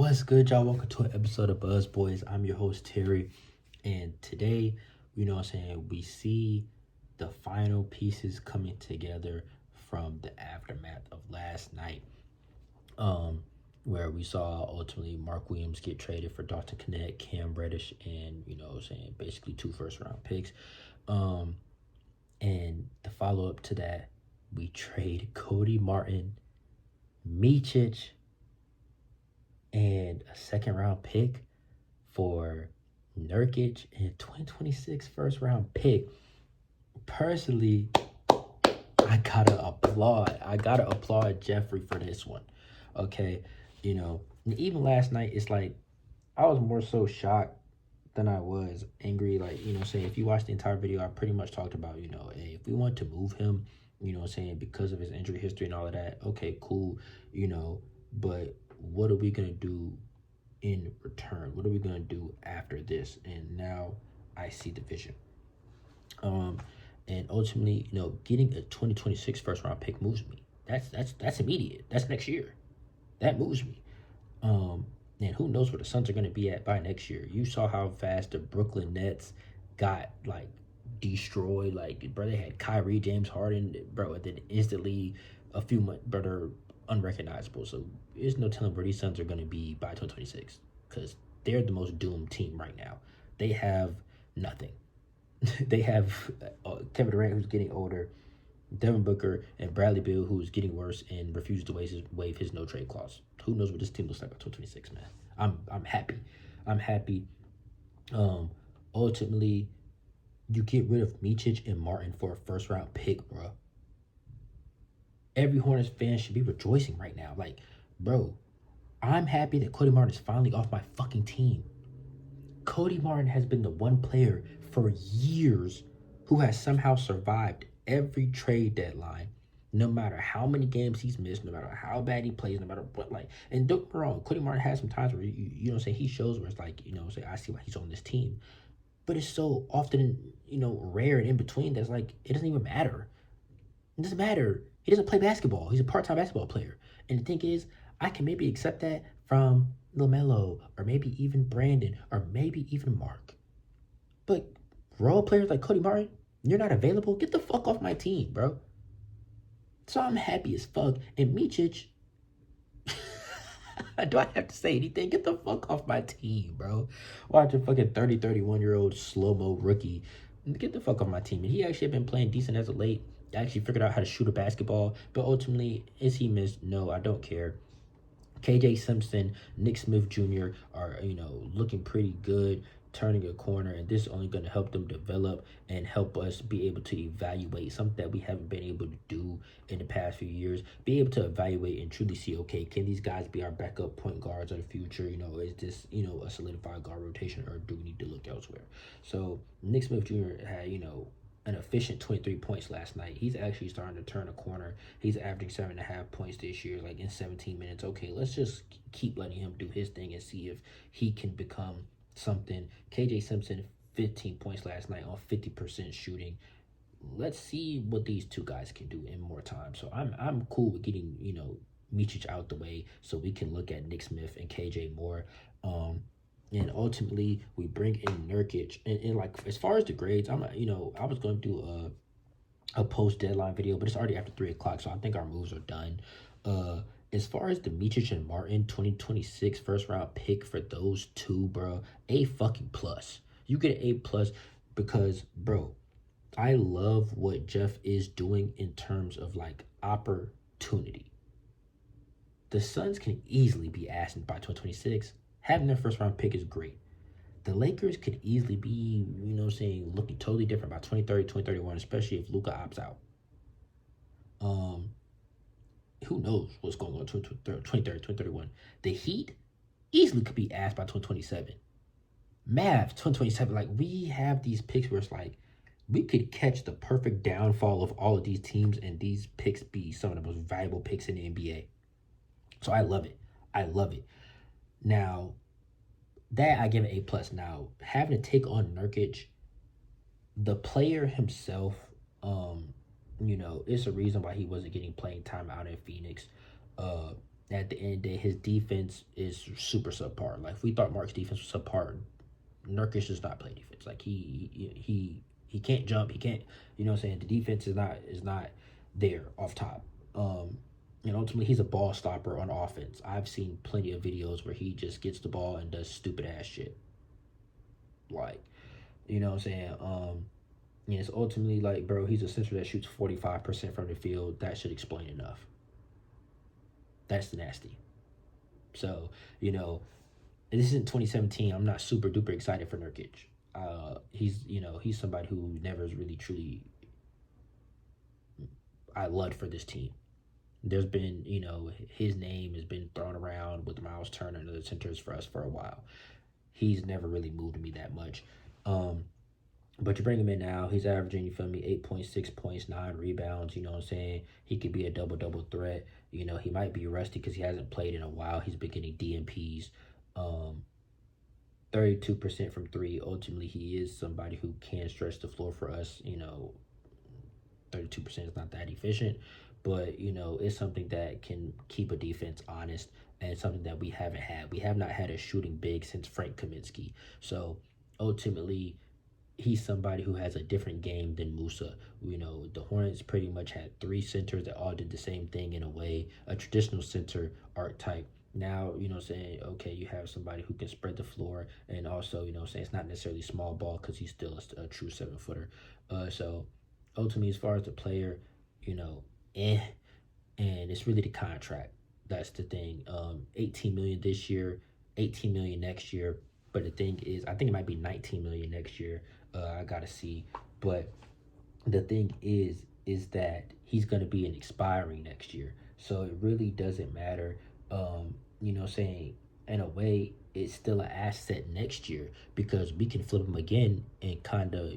What's good, y'all? Welcome to an episode of Buzz Boys. I'm your host, Terry. And today, we see the final pieces coming together from the aftermath of last night. Where we saw ultimately Mark Williams get traded for Dalton Knecht, Cam Reddish, and, basically 2 first-round picks. And the follow-up to that, we trade Cody Martin, Micic, and a second-round pick for Nurkic and a 2026 first-round pick. Personally, I gotta applaud Jeffrey for this one. Okay, even last night, it's like I was more so shocked than I was angry. Like, if you watch the entire video, I pretty much talked about, hey, if we want to move him, because of his injury history and all of that, okay, cool, but what are we going to do in return? What are we going to do after this? And now I see the vision. And ultimately, getting a 2026 first round pick moves me. That's immediate. That's next year. That moves me. And who knows where the Suns are going to be at by next year. You saw how fast the Brooklyn Nets got, destroyed. Bro, they had Kyrie, James Harden, bro, and then instantly a few months, bro, they're unrecognizable. So there's no telling where these Suns are going to be by 2026 because they're the most doomed team right now. They have nothing. They have Kevin Durant, who's getting older, Devin Booker, and Bradley Beal, who's getting worse and refuses to waive his no-trade clause. Who knows what this team looks like by 2026, man. I'm happy. I'm happy. Ultimately, you get rid of Micic and Martin for a first-round pick, bro. Every Hornets fan should be rejoicing right now. Bro, I'm happy that Cody Martin is finally off my fucking team. Cody Martin has been the one player for years who has somehow survived every trade deadline, no matter how many games he's missed, no matter how bad he plays, no matter what. And don't get me wrong, Cody Martin has some times where he shows where it's I see why he's on this team, but it's so often rare and in between that's it doesn't even matter. It doesn't matter. He doesn't play basketball. He's a part-time basketball player. And the thing is, I can maybe accept that from LaMelo or maybe even Brandon or maybe even Mark. But role players like Cody Martin, you're not available? Get the fuck off my team, bro. So I'm happy as fuck. And Micic, do I have to say anything? Get the fuck off my team, bro. Watch a fucking 31-year-old slow-mo rookie. Get the fuck off my team. And he actually had been playing decent as of late. Actually figured out how to shoot a basketball. But ultimately, is he missed? No, I don't care. KJ Simpson, Nick Smith Jr. are, looking pretty good, turning a corner, and this is only going to help them develop and help us be able to evaluate something that we haven't been able to do in the past few years. Be able to evaluate and truly see, okay, can these guys be our backup point guards of the future? Is this, a solidified guard rotation, or do we need to look elsewhere? So Nick Smith Jr. had, an efficient 23 points last night. He's actually starting to turn a corner. He's averaging 7.5 points this year, in 17 minutes. Okay, let's just keep letting him do his thing and see if he can become something. KJ Simpson, 15 points last night on 50% shooting. Let's see what these two guys can do in more time. So I'm cool with getting, Micic out the way so we can look at Nick Smith and KJ more. And ultimately, we bring in Nurkic. And as far as the grades, I was going to do a post-deadline video, but it's already after 3 o'clock, so I think our moves are done. As far as the Micic and Martin 2026 first-round pick for those two, bro, A fucking plus. You get an A plus because, bro, I love what Jeff is doing in terms of, opportunity. The Suns can easily be asked by 2026. Having their first-round pick is great. The Lakers could easily be, looking totally different by 2030, 2031, especially if Luka opts out. Who knows what's going on in 2030, 2031. The Heat easily could be asked by 2027. Mavs, 2027. We have these picks where it's we could catch the perfect downfall of all of these teams and these picks be some of the most valuable picks in the NBA. So I love it. I love it. Now, that I give an A+. Now, having to take on Nurkic, the player himself, it's a reason why he wasn't getting playing time out in Phoenix. at the end of the day, his defense is super subpar. Like, if we thought Mark's defense was subpar, Nurkic does not play defense. Like, he can't jump. He can't, you know what I'm saying? The defense is not there off top. And ultimately, he's a ball stopper on offense. I've seen plenty of videos where he just gets the ball and does stupid ass shit. Like, you know what I'm saying? Yeah, it's ultimately like, bro, he's a center that shoots 45% from the field. That should explain enough. That's nasty. So, you know, this isn't 2017. I'm not super duper excited for Nurkic. He's somebody who never is really truly I loved for this team. There's been, his name has been thrown around with Miles Turner and other centers for us for a while. He's never really moved me that much. But you bring him in now, he's averaging, you feel me, 8.6 points, 9 rebounds, you know what I'm saying? He could be a double-double threat. You know, he might be rusty because he hasn't played in a while. He's been getting DNPs. 32% from 3. Ultimately, he is somebody who can stretch the floor for us. 32% is not that efficient, but, it's something that can keep a defense honest, and something that we haven't had. We have not had a shooting big since Frank Kaminsky. So, ultimately, he's somebody who has a different game than Musa. The Hornets pretty much had 3 centers that all did the same thing in a way, a traditional center archetype. Now, saying, okay, you have somebody who can spread the floor, and also, saying it's not necessarily small ball because he's still a true 7-footer. So, ultimately, as far as the player, and it's really the contract. That's the thing. $18 million this year, $18 million next year. But the thing is, I think it might be $19 million next year. I gotta see. But the thing is that he's gonna be an expiring next year. So it really doesn't matter. Saying in a way, it's still an asset next year because we can flip him again and kind of,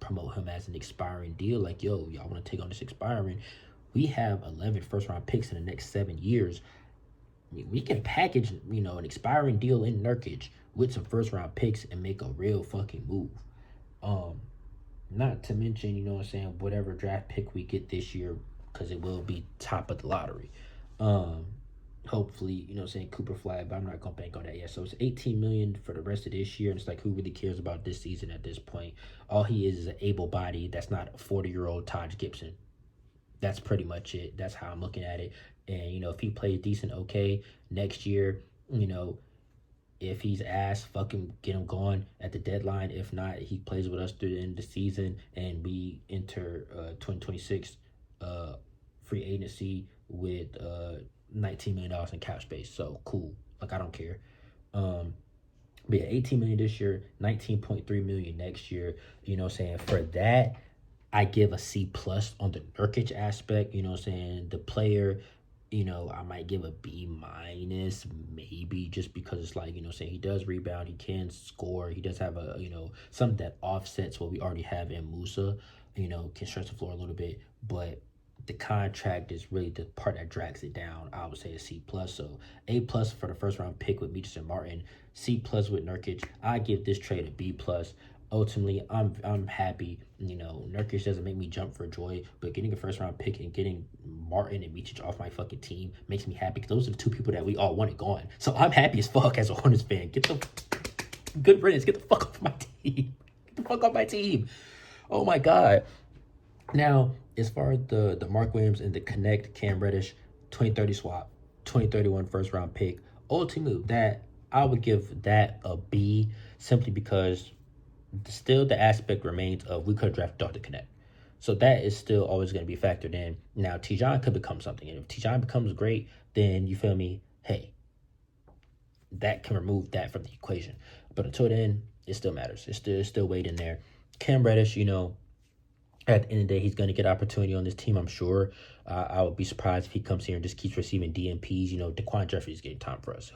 promote him as an expiring deal. Like, yo, y'all want to take on this expiring? We have 11 first-round picks in the next 7 years. We can package, an expiring deal in Nurkic with some first-round picks and make a real fucking move. Not to mention, whatever draft pick we get this year, because it will be top of the lottery. Hopefully, Cooper Flag, but I'm not going to bank on that yet. So it's $18 million for the rest of this year, and it's like, who really cares about this season at this point? All he is an able body that's not a 40-year-old Taj Gibson. That's pretty much it. That's how I'm looking at it. And, if he plays decent, okay, next year, if he's ass, fuck him, get him going at the deadline. If not, he plays with us through the end of the season, and we enter 2026 free agency with $19 million in cap space. So cool. Like, I don't care. But yeah, $18 million this year, $19.3 million next year. For that, I give a C+ on the Nurkic aspect. The player, I might give a B- maybe, just because it's like, he does rebound, he can score, he does have a, something that offsets what we already have in Musa, can stretch the floor a little bit, but the contract is really the part that drags it down. I would say a C+. So A+ for the first round pick with Micic and Martin, C+ with Nurkic. I give this trade a B+. Ultimately, I'm happy. Nurkic doesn't make me jump for joy, but getting a first round pick and getting Martin and Micic off my fucking team makes me happy, because those are the 2 people that we all wanted gone. So I'm happy as fuck as a Hornets fan. Get the good riddance. Get the fuck off my team. Get the fuck off my team. Oh my god. Now, as far as the Mark Williams and the Connect Cam Reddish 2030 swap, 2031 first round pick, ultimately that I would give that a B, simply because still the aspect remains of we could have drafted Dr. Connect. So that is still always going to be factored in. Now, Tijan could become something. And if Tijan becomes great, then you feel me? Hey, that can remove that from the equation. But until then, it still matters. It's still weight in there. Cam Reddish, at the end of the day, he's going to get opportunity on this team, I'm sure. I would be surprised if he comes here and just keeps receiving DNPs. DeQuan Jeffries is getting time for us.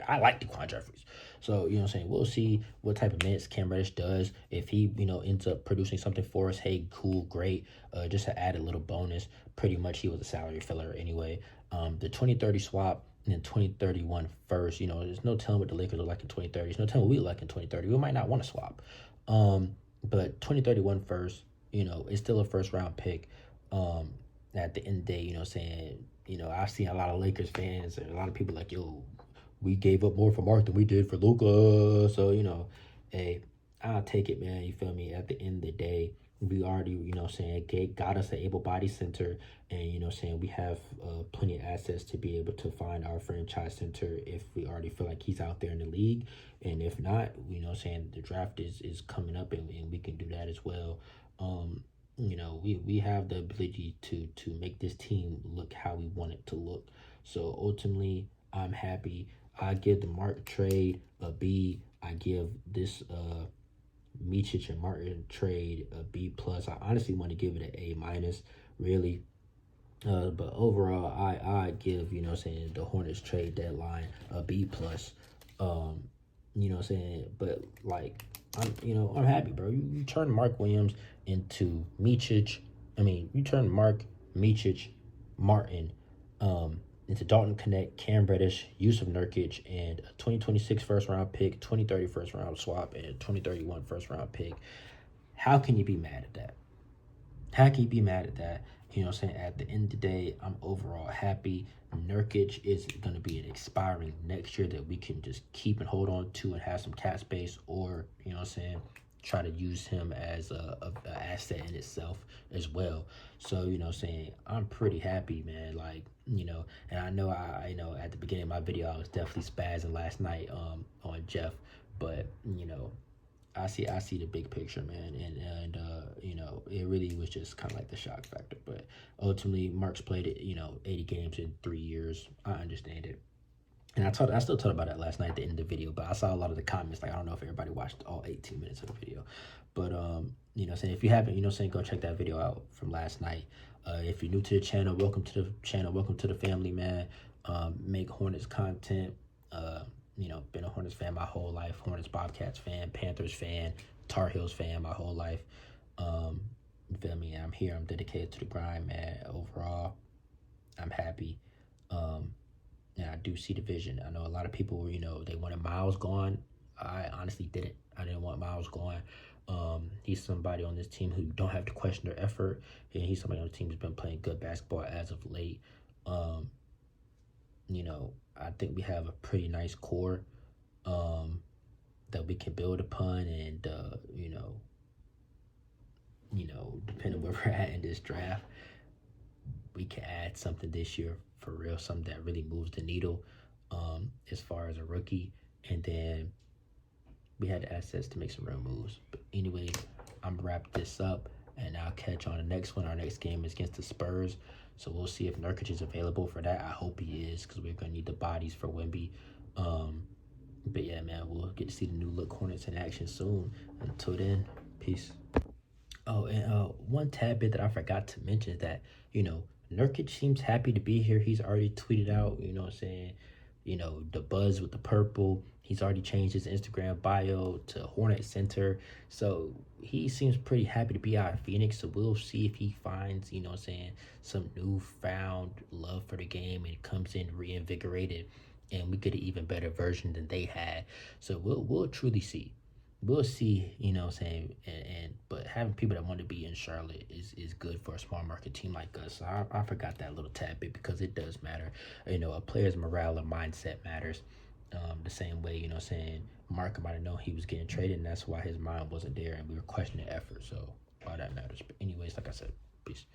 I like DeQuan Jeffries. So, we'll see what type of minutes Cam Reddish does. If he, ends up producing something for us, hey, cool, great. Just to add a little bonus, pretty much he was a salary filler anyway. The 2030 swap and then 2031 first, there's no telling what the Lakers look like in 2030. There's no telling what we look like in 2030. We might not want to swap. But 2031 first, it's still a first round pick. at the end of the day, I've seen a lot of Lakers fans and a lot of people like, yo, we gave up more for Mark than we did for Luka. So, hey, I'll take it, man. You feel me? At the end of the day, we already, got us an able-bodied center. And, we have plenty of assets to be able to find our franchise center if we already feel like he's out there in the league. And if not, the draft is coming up and we can do that as well. We have the ability to make this team look how we want it to look. So ultimately, I'm happy. I give the Mark trade a B. I give this Micic and Martin trade a B plus. I honestly want to give it an A minus, really. But overall, I give the Hornets trade deadline a B plus. But like I'm happy, bro. You turn Mark Williams into Micic. You turn Mark, Micic, Martin, into Dalton Connect, Cam Reddish, Jusuf Nurkic, and a 2026 first round pick, 2030 first round swap, and 2031 first round pick. How can you be mad at that? How can you be mad at that? At the end of the day, I'm overall happy. Nurkic is going to be an expiring next year that we can just keep and hold on to and have some cap space, or, try to use him as a asset in itself as well. So, I'm pretty happy, man. Like, and I know at the beginning of my video, I was definitely spazzing last night on Jeff, but, I see the big picture, man, and it really was just kind of like the shock factor. But ultimately, Mark's played it, 80 games in 3 years. I understand it, and I still talked about it last night at the end of the video. But I saw a lot of the comments. Like, I don't know if everybody watched all 18 minutes of the video, but if you haven't, go check that video out from last night. If you're new to the channel, welcome to the channel, welcome to the family, man. Make Hornets content. Been a Hornets fan my whole life. Hornets, Bobcats fan, Panthers fan, Tar Heels fan my whole life. You feel me? I'm here. I'm dedicated to the grind, man. Overall, I'm happy. And I do see the vision. I know a lot of people, they wanted Miles gone. I honestly didn't. I didn't want Miles gone. He's somebody on this team who don't have to question their effort. And he's somebody on the team who's been playing good basketball as of late. I think we have a pretty nice core that we can build upon, and depending where we're at in this draft, we can add something this year for real, something that really moves the needle as far as a rookie, and then we had the assets to make some real moves. But anyway, I'm gonna wrap this up, and I'll catch on the next one. Our next game is against the Spurs. So we'll see if Nurkic is available for that. I hope he is, because we're going to need the bodies for Wemby. But yeah, man, we'll get to see the new look Hornets in action soon. Until then, peace. Oh, and one tad bit that I forgot to mention is that, Nurkic seems happy to be here. He's already tweeted out, the buzz with the purple. He's already changed his Instagram bio to Hornet Center. So he seems pretty happy to be out of Phoenix. So we'll see if he finds, some newfound love for the game and comes in reinvigorated, and we get an even better version than they had. So we'll truly see. We'll see, but having people that want to be in Charlotte is good for a small market team like us. So I forgot that little tad bit, because it does matter. A player's morale and mindset matters. The same way, Mark might have known he was getting traded, and that's why his mind wasn't there, and we were questioning effort. So why that matters. But anyways, like I said, peace.